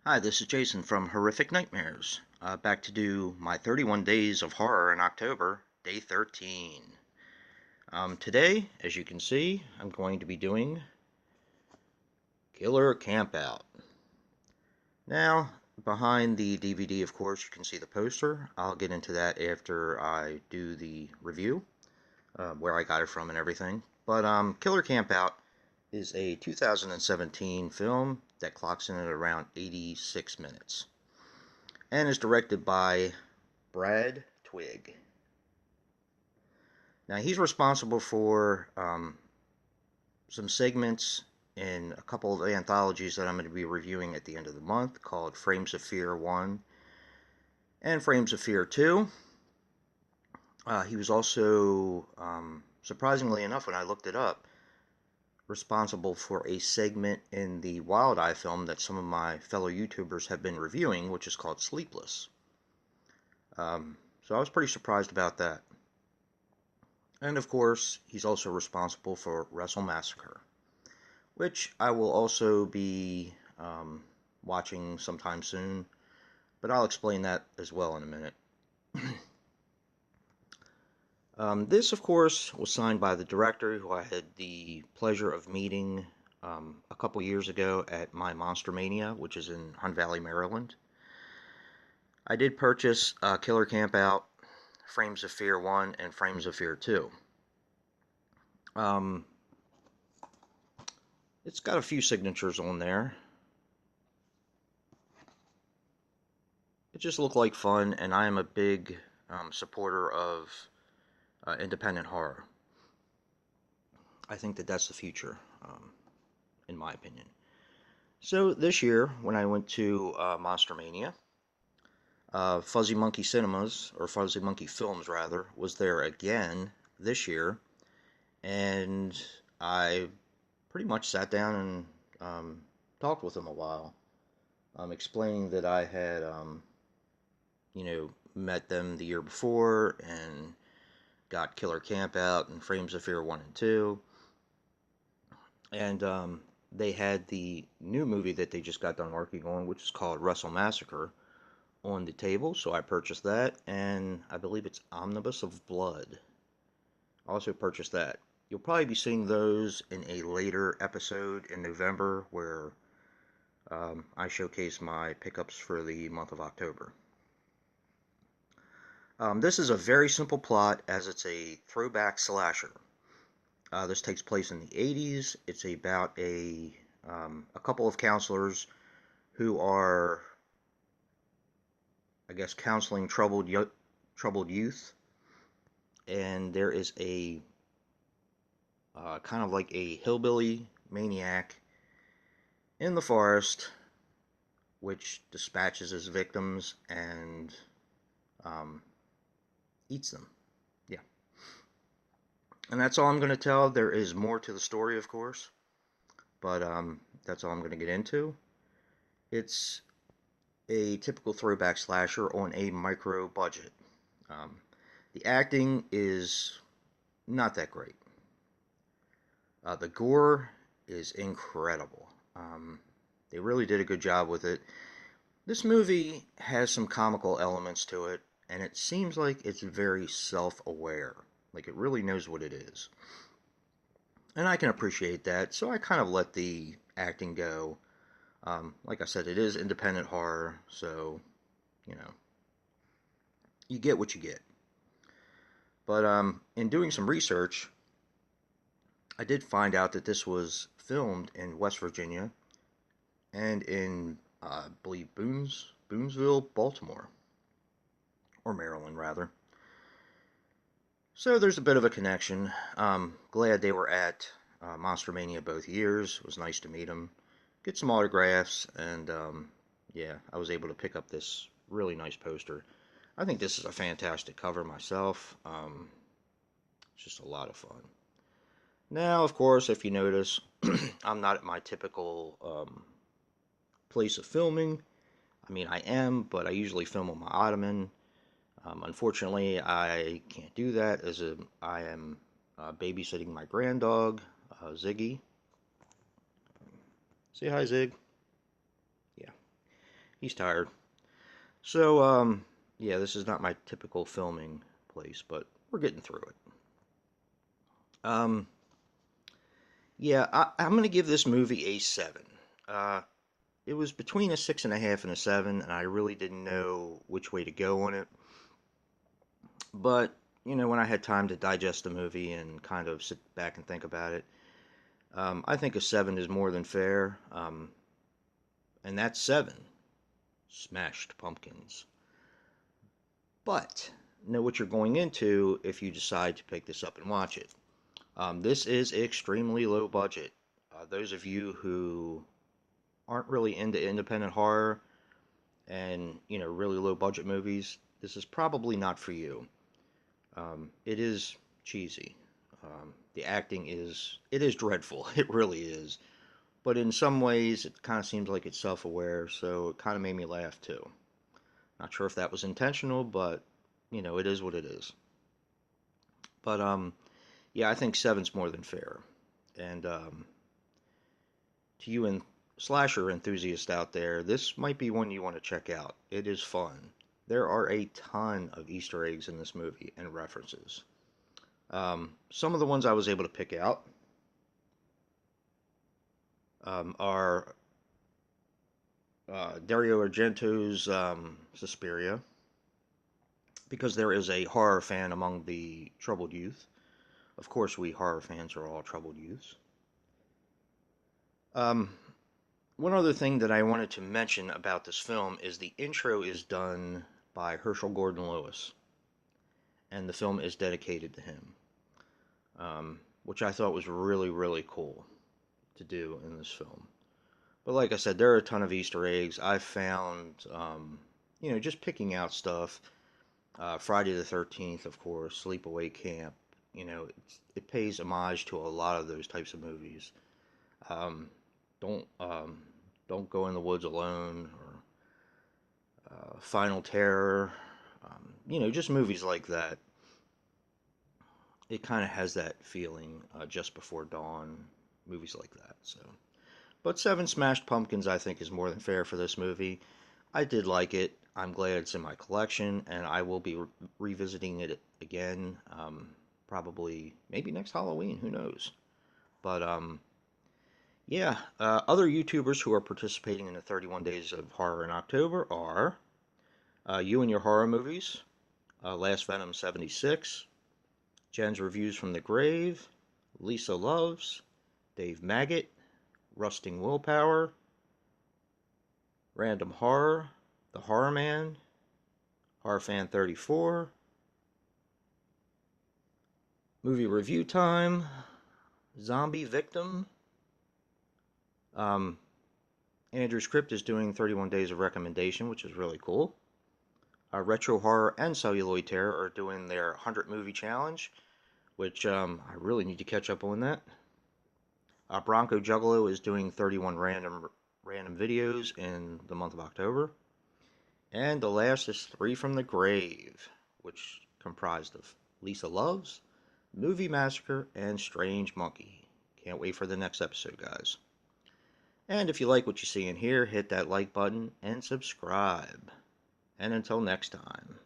Hi, this is Jason from Horrific Nightmares. Back to do my 31 Days of Horror in October, day 13. Today, as you can see, I'm going to be doing Killer Campout. Now, behind the DVD, of course, you can see the poster. I'll get into that after I do the review, where I got it from and everything. But Killer Campout is a 2017 film that clocks in at around 86 minutes and is directed by Brad Twigg. Now, he's responsible for some segments in a couple of anthologies that I'm going to be reviewing at the end of the month called Frames of Fear 1 and Frames of Fear 2. He was also, surprisingly enough, when I looked it up, responsible for a segment in the Wild Eye film that some of my fellow YouTubers have been reviewing, which is called Sleepless. So I was pretty surprised about that. And of course, he's also responsible for Massacre, which I will also be watching sometime soon, but I'll explain that as well in a minute. This, of course, was signed by the director, who I had the pleasure of meeting a couple years ago at my Monster Mania, which is in Hunt Valley, Maryland. I did purchase Killer Campout, Frames of Fear 1, and Frames of Fear 2. It's got a few signatures on there. It just looked like fun, and I am a big supporter of independent horror. I think that that's the future, in my opinion. So this year, when I went to Monster Mania, Fuzzy Monkey Cinemas, or Fuzzy Monkey Films rather, was there again this year, and I pretty much sat down and talked with them a while, explaining that I had, met them the year before and got Killer Campout and Frames of Fear 1 and 2, and they had the new movie that they just got done working on, which is called Massacre, on the table, so I purchased that, and I believe it's Omnibus of Blood. I also purchased that. You'll probably be seeing those in a later episode in November, where I showcase my pickups for the month of October. This is a very simple plot, as it's a throwback slasher. This takes place in the 80s. It's about a couple of counselors who are, I guess, counseling troubled youth, and there is a kind of like a hillbilly maniac in the forest, which dispatches his victims and eats them. Yeah. And that's all I'm going to tell. There is more to the story, of course, but that's all I'm going to get into. It's a typical throwback slasher on a micro budget. The acting is not that great. The gore is incredible. They really did a good job with it. This movie has some comical elements to it, and it seems like it's very self-aware. Like, it really knows what it is. And I can appreciate that, so I kind of let the acting go. Like I said, it is independent horror, so, you get what you get. But in doing some research, I did find out that this was filmed in West Virginia and in, I believe, Boonesville, Baltimore. Or Maryland, rather. So there's a bit of a connection. Glad they were at Monster Mania both years. It was nice to meet them, get some autographs, and yeah, I was able to pick up this really nice poster. I think this is a fantastic cover myself. It's just a lot of fun. Now, of course, if you notice, I'm not at my typical place of filming. I mean, I am, but I usually film on my ottoman. Unfortunately, I can't do that as I am babysitting my granddog, Ziggy. Say hi, Zig. Yeah. He's tired. So, yeah, this is not my typical filming place, but we're getting through it. Um, yeah, I'm gonna give this movie a 7. Uh, it was between a 6.5 and a 7, and I really didn't know which way to go on it. But, when I had time to digest the movie and kind of sit back and think about it, I think a 7 is more than fair. And that's 7 smashed pumpkins. But know what you're going into if you decide to pick this up and watch it. This is extremely low budget. Those of you who aren't really into independent horror and really low budget movies, this is probably not for you. It is cheesy. The acting is dreadful. It really is. But in some ways, it kind of seems like it's self-aware, so it kind of made me laugh too. Not sure if that was intentional, but it is what it is. But yeah, I think seven's more than fair. And to you and slasher enthusiasts out there, this might be one you want to check out. It is fun. There are a ton of Easter eggs in this movie and references. Some of the ones I was able to pick out are Dario Argento's Suspiria, because there is a horror fan among the troubled youth. Of course, we horror fans are all troubled youths. Um, One other thing that I wanted to mention about this film is the intro is done by Herschel Gordon Lewis, and the film is dedicated to him, which I thought was really, really cool to do in this film. But like I said, there are a ton of Easter eggs. I found, just picking out stuff. Friday the 13th, of course, Sleepaway Camp. It pays homage to a lot of those types of movies. Um, don't don't go in the woods alone, or Final Terror. Just movies like that. It kind of has that feeling. Just Before Dawn, movies like that. So, but Seven Smashed Pumpkins, I think, is more than fair for this movie. I did like it. I'm glad it's in my collection, and I will be revisiting it again. Probably, maybe next Halloween. Who knows? But yeah, other YouTubers who are participating in the 31 Days of Horror in October are You and Your Horror Movies, Last Venom 76, Jen's Reviews from the Grave, Lisa Loves, Dave Maggot, Rusting Willpower, Random Horror, TheHORROman, HorrorFan34, Movie Review Time, ZombieVictim. Andrew's Crypt is doing 31 Days of Recommendation, which is really cool. Retro Horror and Celluloid Terror are doing their 100 movie challenge, which I really need to catch up on that. Bronco Juggalo is doing 31 random videos in the month of October. And the last is Three from the Grave, which comprised of Lisa Loves, Movie Massacre, and Strange Monkey. Can't wait for the next episode, guys. And if you like what you see in here, hit that like button and subscribe. And until next time.